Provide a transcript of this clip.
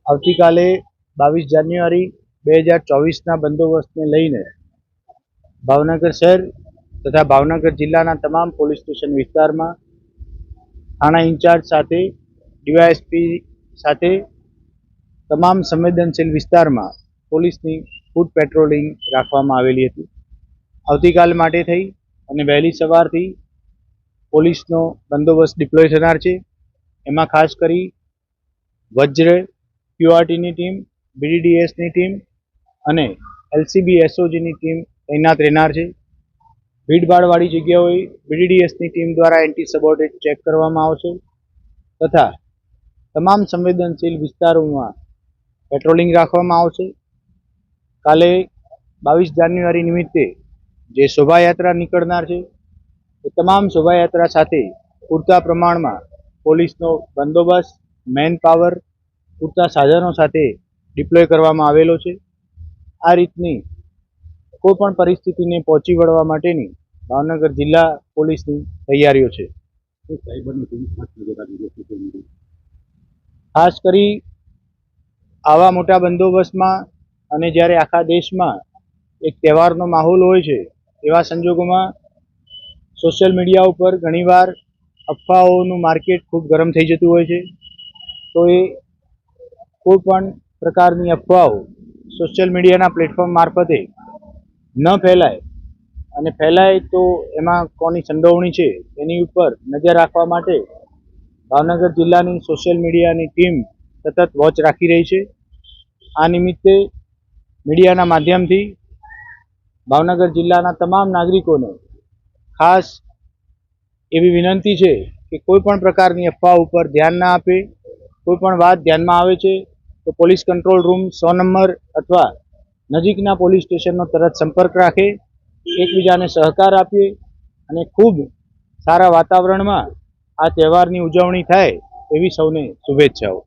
આવતીકાલે 22 જાન્યુઆરી 2024ના બંદોબસ્તને લઈને ભાવનગર શહેર તથા ભાવનગર જિલ્લાના તમામ પોલીસ સ્ટેશન વિસ્તારમાં થાણા ઇન્ચાર્જ સાથે ડીવાયએસપી સાથે તમામ સંવેદનશીલ વિસ્તારમાં પોલીસની ફૂટ પેટ્રોલિંગ રાખવામાં આવેલી હતી। આવતીકાલ માટે થઈ અને વહેલી સવારથી પોલીસનો બંદોબસ્ત ડિપ્લોય થનાર છે। એમાં ખાસ કરી વજ્ર ક્યુઆરટીની ટીમ, બીડીડીએસની ટીમ અને એલસીબી એસઓજીની ટીમ તૈનાત રહેનાર છે। ભીડભાડવાળી જગ્યાઓએ બીડીડીએસની ટીમ દ્વારા એન્ટી સબોર્ટેટ ચેક કરવામાં આવશે તથા તમામ સંવેદનશીલ વિસ્તારોમાં પેટ્રોલિંગ રાખવામાં આવશે। કાલે 22 જાન્યુઆરી નિમિત્તે જે શોભાયાત્રા નીકળનાર છે એ તમામ શોભાયાત્રા સાથે પૂરતા પ્રમાણમાં પોલીસનો બંદોબસ્ત, મેન પાવર, પૂરતા સાધનો સાથે ડિપ્લોય કરવામાં આવેલો છે। આ રીતની કોઈ પણ પરિસ્થિતિને પહોંચી વળવા માટેની ભાવનગર જિલ્લા પોલીસની તૈયારીઓ છે। ખાસ કરી આવા મોટા બંદોબસ્તમાં અને જ્યારે આખા દેશમાં એક તહેવારનો માહોલ હોય છે એવા સંજોગોમાં સોશિયલ મીડિયા ઉપર ઘણીવાર અફવાઓનું માર્કેટ ખૂબ ગરમ થઈ જતું હોય છે। તો એ કોઈ પણ પ્રકારની અફવાઓ સોશિયલ મીડિયાના પ્લેટફોર્મ મારફતે ન ફેલાય અને ફેલાય તો એમાં કોની સંડોવણી છે એની ઉપર નજર રાખવા માટે ભાવનગર જિલ્લાની સોશિયલ મીડિયાની ટીમ સતત વોચ રાખી રહી છે। આ નિમિત્તે મીડિયાના માધ્યમથી ભાવનગર જિલ્લાના તમામ નાગરિકોને ખાસ એવી વિનંતી છે કે કોઈ પણ પ્રકારની અફવા ઉપર ધ્યાન ના આપે। કોઈ પણ વાત ધ્યાનમાં આવે છે તો પોલીસ કંટ્રોલ રૂમ 100 નંબર અથવા નજીકના પોલીસ સ્ટેશનનો તરત સંપર્ક રાખે, એકબીજાને સહકાર આપીએ અને ખૂબ સારા વાતાવરણમાં આ તહેવારની ઉજવણી થાય એવી સૌને શુભેચ્છાઓ।